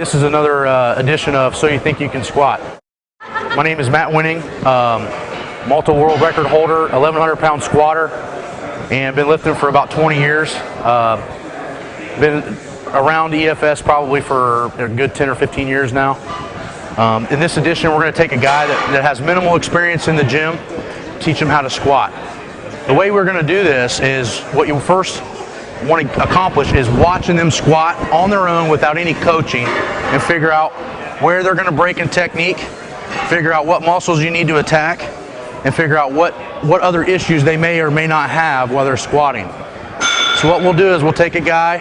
This is another edition of So You Think You Can Squat. My name is Matt Winning, multiple world record holder, 1,100-pound squatter, and been lifting for about 20 years. Been around EFS probably for a good 10 or 15 years now. In this edition, we're going to take a guy that has minimal experience in the gym, teach him how to squat. The way we're going to do this is, what you first want to accomplish is watching them squat on their own without any coaching and figure out where they're going to break in technique, figure out what muscles you need to attack, and figure out what other issues they may or may not have while they're squatting. So what we'll do is we'll take a guy,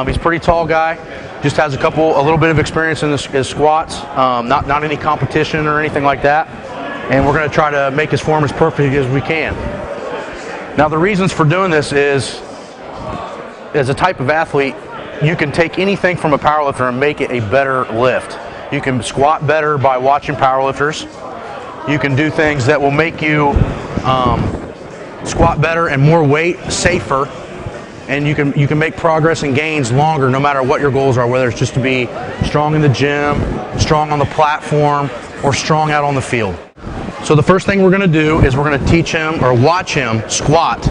he's a pretty tall guy, just has a little bit of experience in his squats, not any competition or anything like that, and we're going to try to make his form as perfect as we can. Now the reasons for doing this is, as a type of athlete, you can take anything from a powerlifter and make it a better lift. You can squat better by watching powerlifters. You can do things that will make you squat better and more weight safer, and you can make progress and gains longer no matter what your goals are, whether it's just to be strong in the gym, strong on the platform, or strong out on the field. So the first thing we're going to do is we're going to teach him or watch him squat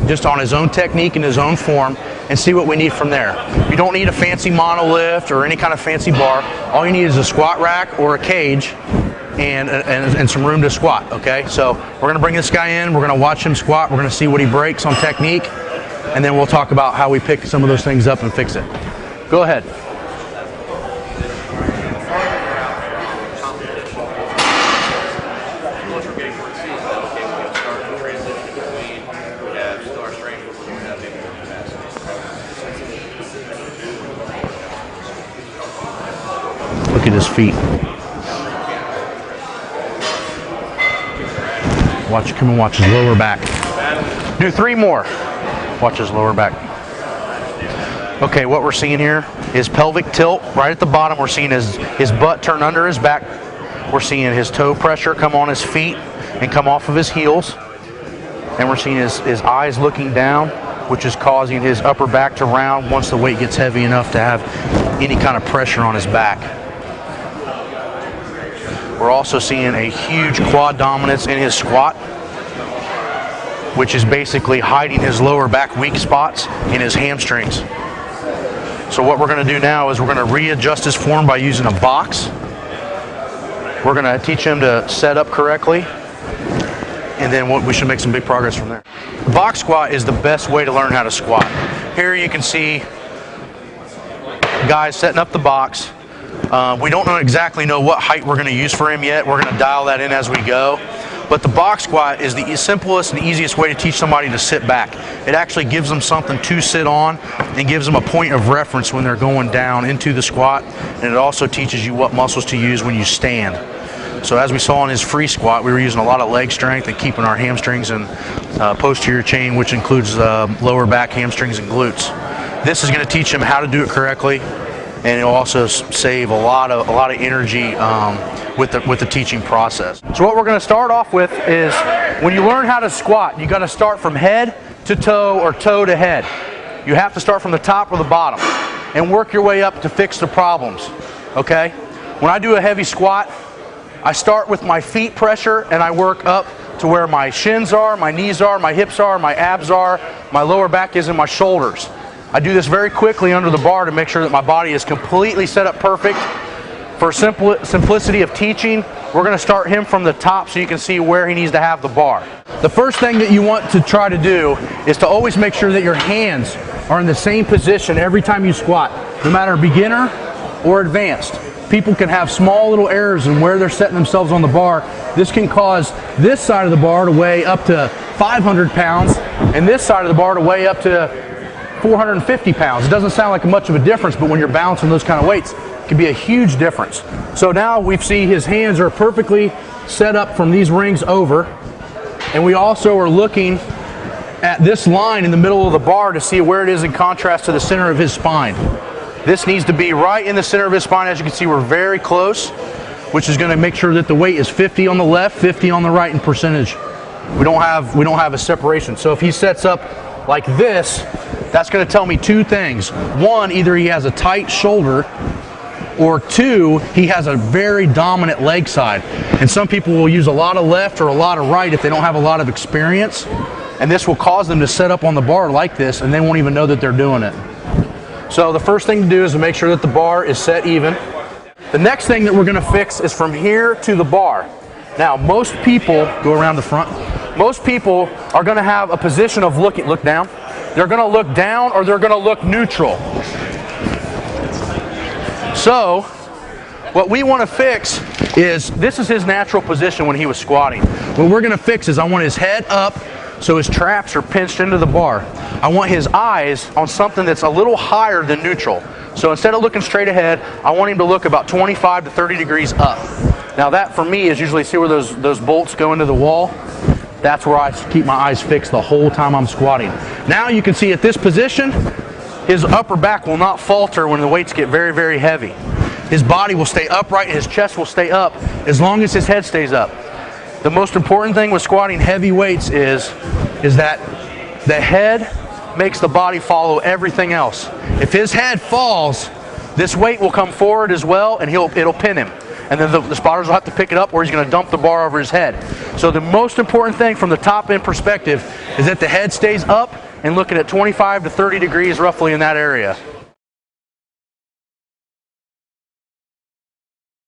just on his own technique and his own form, and see what we need from there. You don't need a fancy monolift or any kind of fancy bar. All you need is a squat rack or a cage and some room to squat, okay? So we're going to bring this guy in, we're going to watch him squat, we're going to see what he breaks on technique, and then we'll talk about how we pick some of those things up and fix it. Go ahead. Look at his feet. Come and watch his lower back. Do 3 more. Watch his lower back. Okay, what we're seeing here is pelvic tilt right at the bottom. We're seeing his butt turn under his back. We're seeing his toe pressure come on his feet and come off of his heels. And we're seeing his eyes looking down, which is causing his upper back to round once the weight gets heavy enough to have any kind of pressure on his back. We're also seeing a huge quad dominance in his squat, which is basically hiding his lower back weak spots in his hamstrings. So what we're going to do now is we're going to readjust his form by using a box. We're going to teach him to set up correctly, and then we should make some big progress from there. The box squat is the best way to learn how to squat. Here you can see guys setting up the box. We don't exactly know what height we're going to use for him yet. We're going to dial that in as we go. But the box squat is the simplest and easiest way to teach somebody to sit back. It actually gives them something to sit on and gives them a point of reference when they're going down into the squat. And it also teaches you what muscles to use when you stand. So as we saw in his free squat, we were using a lot of leg strength and keeping our hamstrings and posterior chain, which includes lower back, hamstrings, and glutes. This is going to teach him how to do it correctly, and it'll also save a lot of energy with the teaching process. So what we're going to start off with is, when you learn how to squat, you got to start from head to toe or toe to head. You have to start from the top or the bottom and work your way up to fix the problems. Okay? When I do a heavy squat, I start with my feet pressure and I work up to where my shins are, my knees are, my hips are, my abs are, my lower back is, and my shoulders. I do this very quickly under the bar to make sure that my body is completely set up perfect. For simplicity of teaching, we're going to start him from the top so you can see where he needs to have the bar. The first thing that you want to try to do is to always make sure that your hands are in the same position every time you squat, no matter beginner or advanced. People can have small little errors in where they're setting themselves on the bar. This can cause this side of the bar to weigh up to 500 pounds and this side of the bar to weigh up to 450 pounds. It doesn't sound like much of a difference, but when you're balancing those kind of weights, it can be a huge difference. So now we see his hands are perfectly set up from these rings over, and we also are looking at this line in the middle of the bar to see where it is in contrast to the center of his spine. This needs to be right in the center of his spine. As you can see, we're very close, which is going to make sure that the weight is 50 on the left, 50 on the right in percentage. We don't have a separation. So if he sets up like this, that's going to tell me 2 things. One, either he has a tight shoulder or two, he has a very dominant leg side. And some people will use a lot of left or a lot of right if they don't have a lot of experience. And this will cause them to set up on the bar like this and they won't even know that they're doing it. So the first thing to do is to make sure that the bar is set even. The next thing that we're going to fix is from here to the bar. Now most people, go around the front, most people are going to have a position of look down. They're going to look down or they're going to look neutral. So what we want to fix is, this is his natural position when he was squatting. What we're going to fix is I want his head up so his traps are pinched into the bar. I want his eyes on something that's a little higher than neutral. So instead of looking straight ahead, I want him to look about 25 to 30 degrees up. Now that for me is usually, see where those bolts go into the wall? That's where I keep my eyes fixed the whole time I'm squatting. Now you can see at this position, his upper back will not falter when the weights get very, very heavy. His body will stay upright, his chest will stay up as long as his head stays up. The most important thing with squatting heavy weights is that the head makes the body follow everything else. If his head falls, this weight will come forward as well and it'll pin him. And then the spotters will have to pick it up or he's going to dump the bar over his head. So the most important thing from the top end perspective is that the head stays up and looking at 25 to 30 degrees roughly in that area.